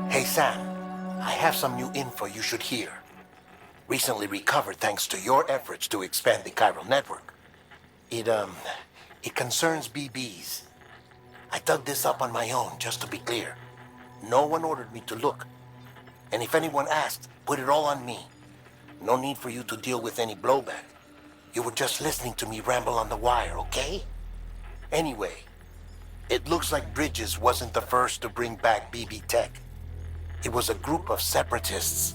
Hey Sam, I have some new info you should hear. Recently recovered thanks to your efforts to expand the chiral network. It concerns BBs. I dug this up on my own, just to be clear. No one ordered me to look. And if anyone asked, put it all on me. No need for you to deal with any blowback. You were just listening to me ramble on the wire, okay? Anyway, it looks like Bridges wasn't the first to bring back BB tech. It was a group of separatists.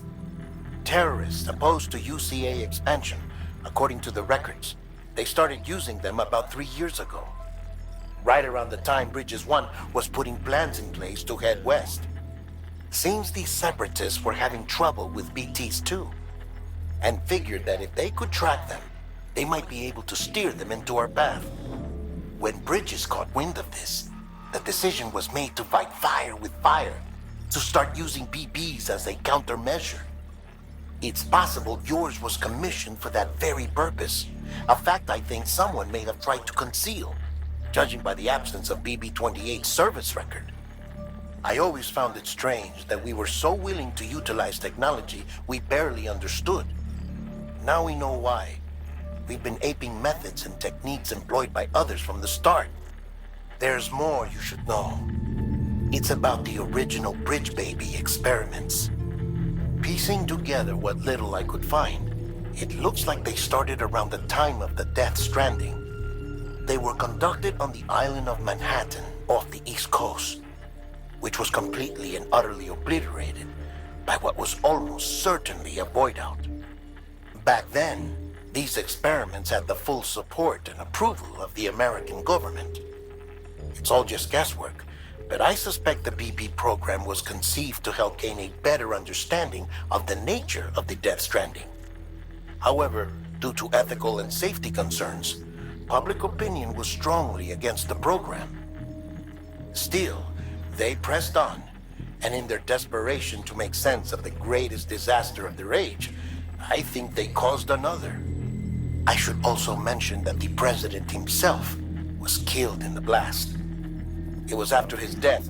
Terrorists opposed to UCA expansion, according to the records. They started using them about 3 years ago. Right around the time Bridges 1 was putting plans in place to head west. Seems these separatists were having trouble with BTs too, and figured that if they could track them, they might be able to steer them into our path. When Bridges caught wind of this, the decision was made to fight fire with fire, to start using BBs as a countermeasure. It's possible yours was commissioned for that very purpose, a fact I think someone may have tried to conceal, judging by the absence of BB-28's service record. I always found it strange that we were so willing to utilize technology we barely understood. Now we know why. We've been aping methods and techniques employed by others from the start. There's more you should know. It's about the original Bridge Baby experiments. Piecing together what little I could find, it looks like they started around the time of the Death Stranding. They were conducted on the island of Manhattan off the East Coast, which was completely and utterly obliterated by what was almost certainly a void out. Back then, these experiments had the full support and approval of the American government. It's all just guesswork, but I suspect the BB program was conceived to help gain a better understanding of the nature of the Death Stranding. However, due to ethical and safety concerns, public opinion was strongly against the program. Still, they pressed on, and in their desperation to make sense of the greatest disaster of their age, I think they caused another. I should also mention that the president himself was killed in the blast. It was after his death,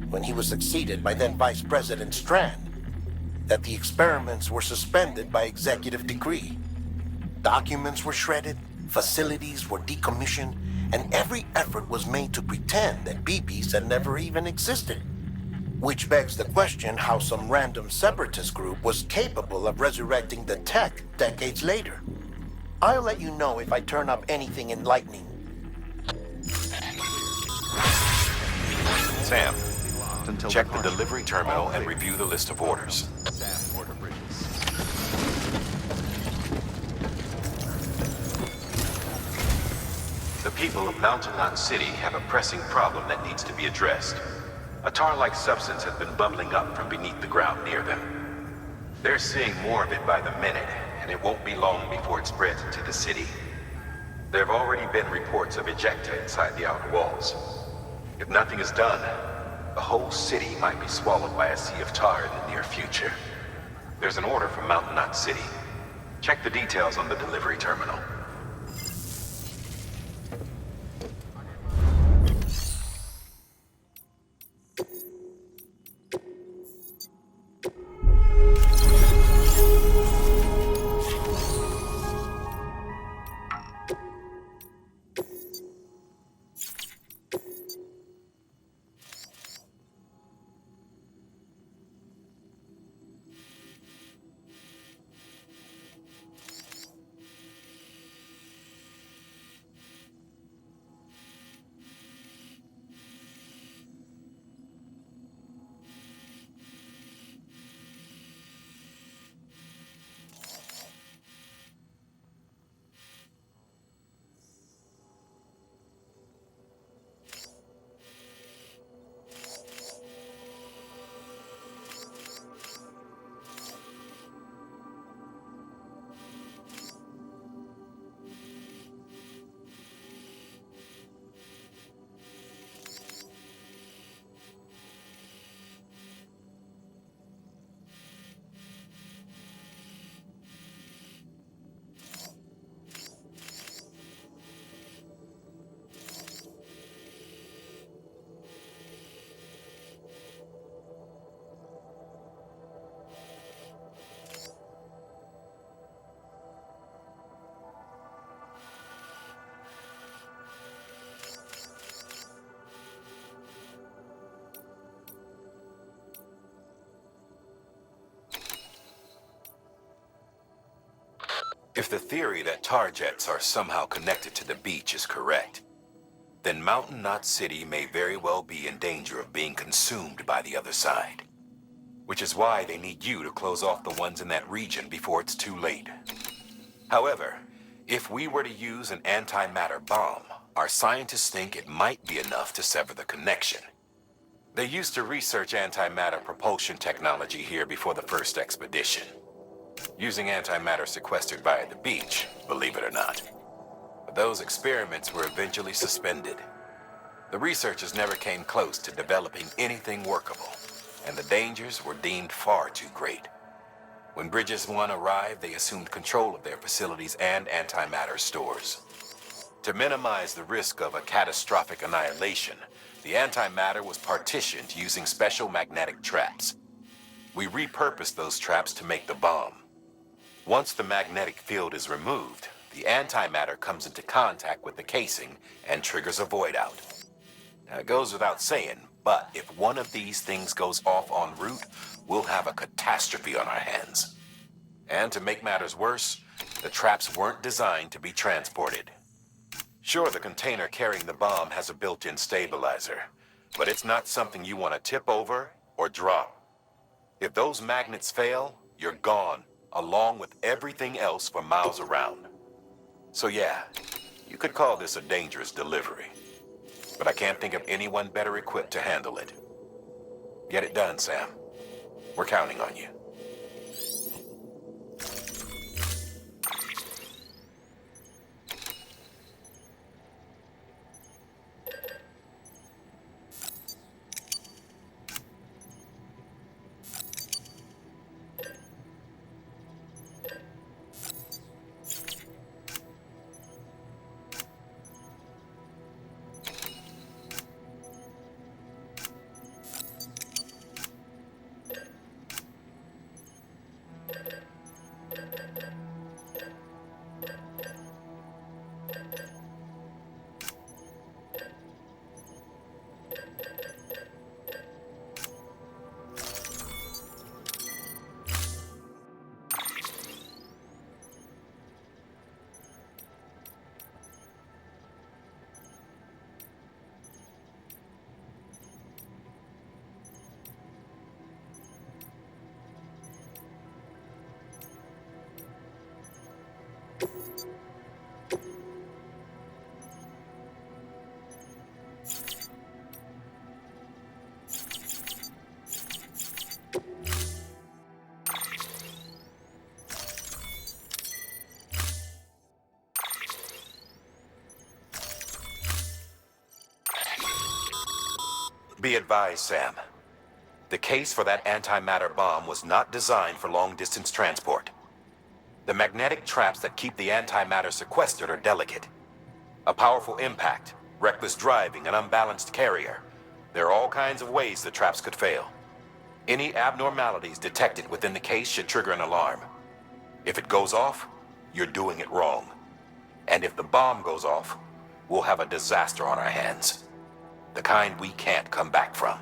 when he was succeeded by then Vice President Strand, that the experiments were suspended by executive decree. Documents were shredded, facilities were decommissioned, and every effort was made to pretend that BBs had never even existed. Which begs the question how some random separatist group was capable of resurrecting the tech decades later. I'll let you know if I turn up anything enlightening. Sam, check the delivery terminal and review the list of orders. The people of Mountain Knot City have a pressing problem that needs to be addressed. A tar-like substance has been bubbling up from beneath the ground near them. They're seeing more of it by the minute, and it won't be long before it spreads into the city. There have already been reports of ejecta inside the outer walls. If nothing is done, the whole city might be swallowed by a sea of tar in the near future. There's an order from Mountain Knot City. Check the details on the delivery terminal. If the theory that tar jets are somehow connected to the beach is correct, then Mountain Knot City may very well be in danger of being consumed by the other side. Which is why they need you to close off the ones in that region before it's too late. However, if we were to use an antimatter bomb, our scientists think it might be enough to sever the connection. They used to research antimatter propulsion technology here before the first expedition, using antimatter sequestered by the beach, believe it or not. But those experiments were eventually suspended. The researchers never came close to developing anything workable, and the dangers were deemed far too great. When Bridges 1 arrived, they assumed control of their facilities and antimatter stores. To minimize the risk of a catastrophic annihilation, the antimatter was partitioned using special magnetic traps. We repurposed those traps to make the bomb. Once the magnetic field is removed, the antimatter comes into contact with the casing and triggers a void out. Now, it goes without saying, but if one of these things goes off en route, we'll have a catastrophe on our hands. And to make matters worse, the traps weren't designed to be transported. Sure, the container carrying the bomb has a built-in stabilizer, but it's not something you want to tip over or drop. If those magnets fail, you're gone, along with everything else for miles around. So yeah, you could call this a dangerous delivery. But I can't think of anyone better equipped to handle it. Get it done, Sam. We're counting on you. Be advised, Sam. The case for that antimatter bomb was not designed for long-distance transport. The magnetic traps that keep the antimatter sequestered are delicate. A powerful impact, reckless driving, an unbalanced carrier. There are all kinds of ways the traps could fail. Any abnormalities detected within the case should trigger an alarm. If it goes off, you're doing it wrong. And if the bomb goes off, we'll have a disaster on our hands. The kind we can't come back from.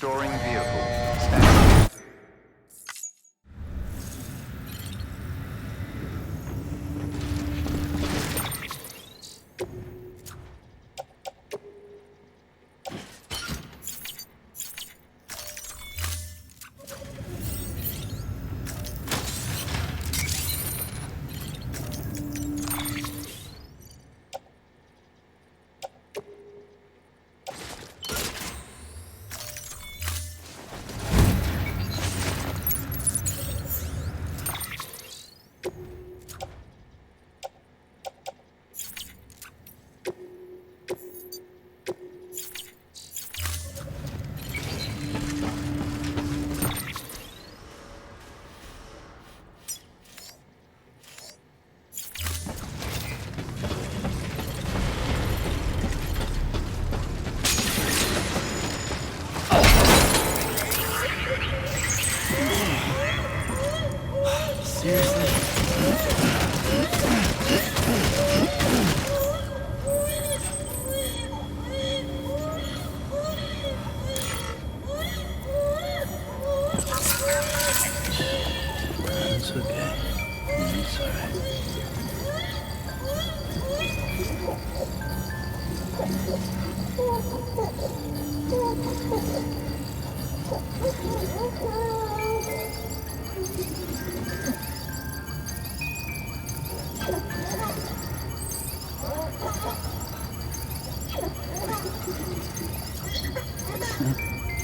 Storing vehicle. Standing. It's okay. It's alright.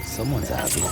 Someone's happy.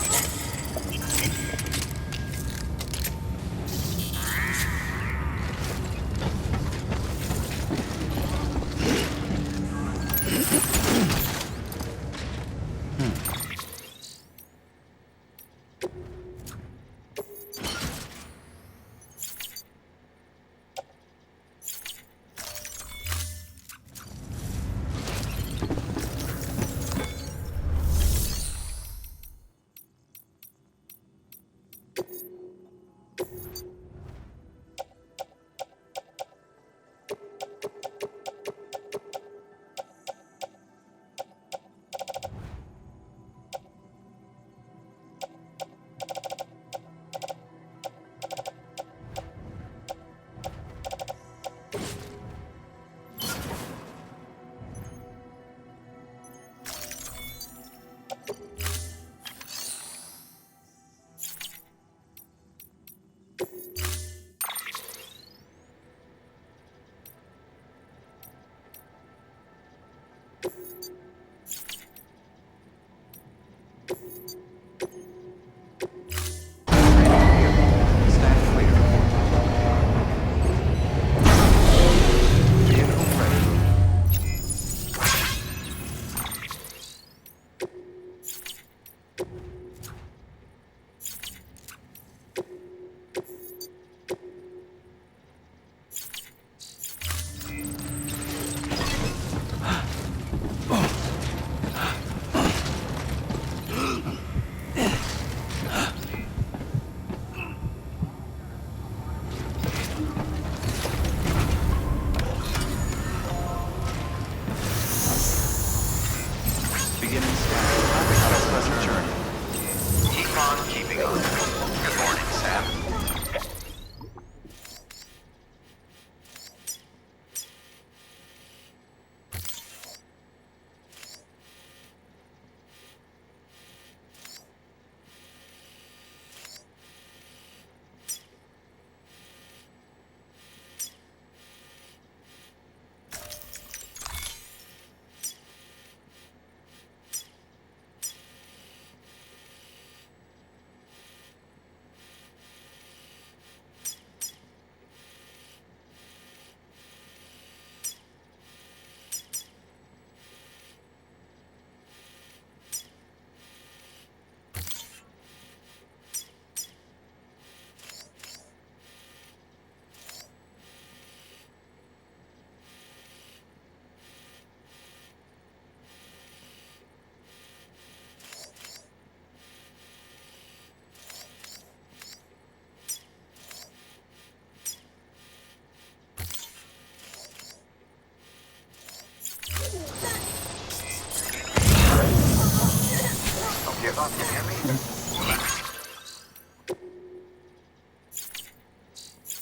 Devon, can you hear me?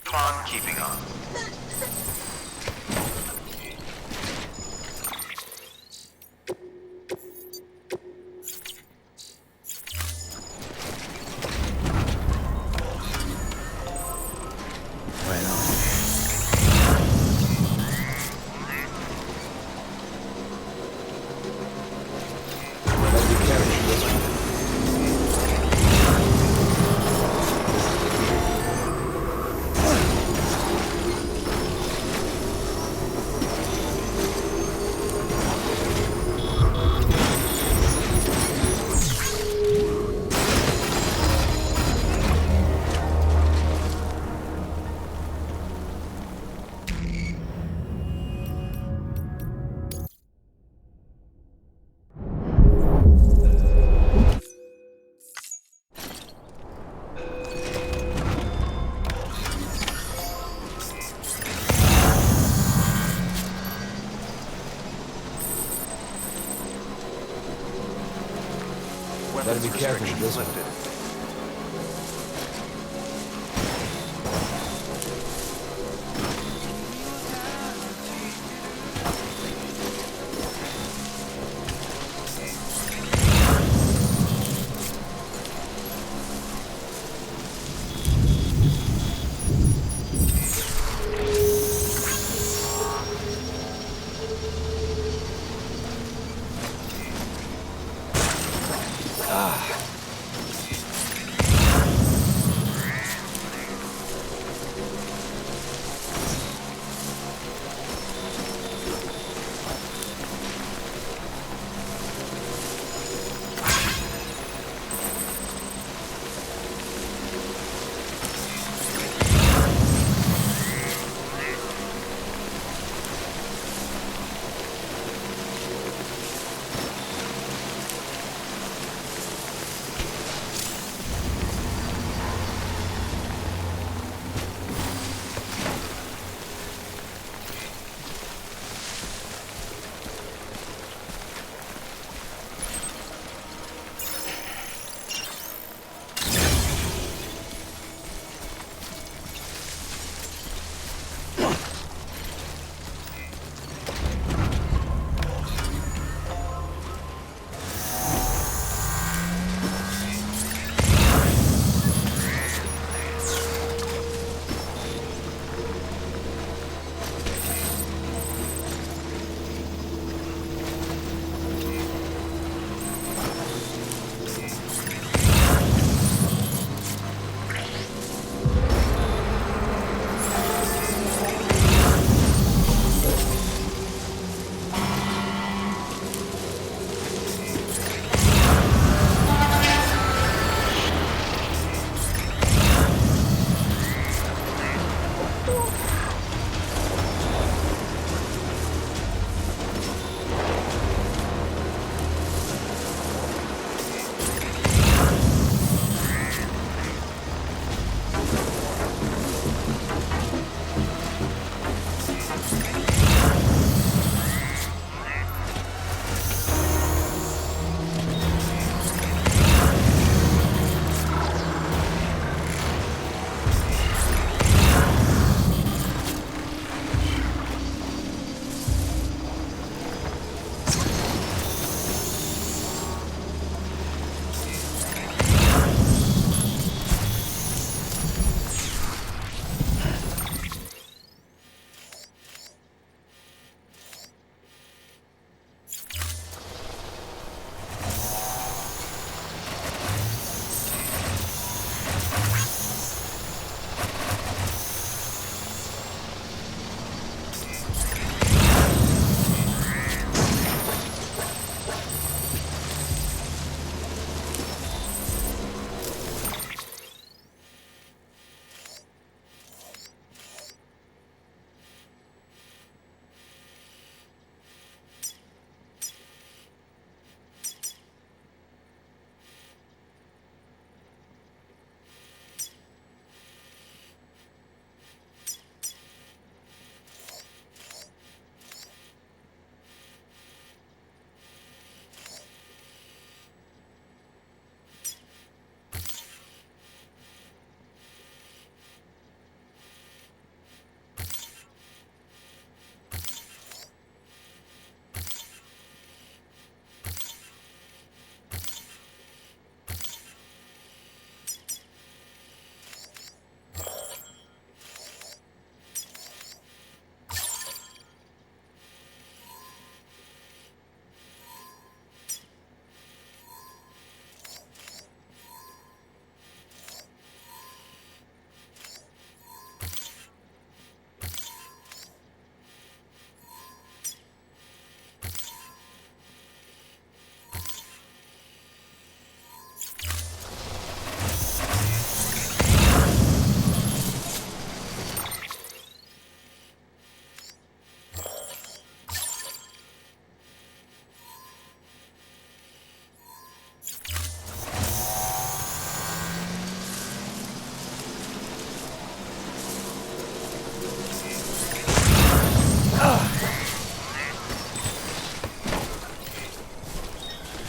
Come on, keeping on. Right on. Let me carry this one. Better be careful with this one.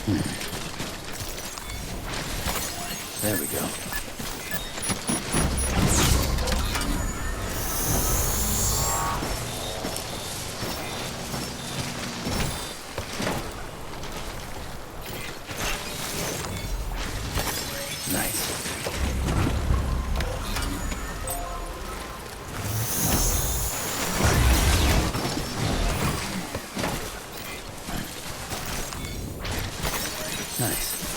There we go. Nice. Nice.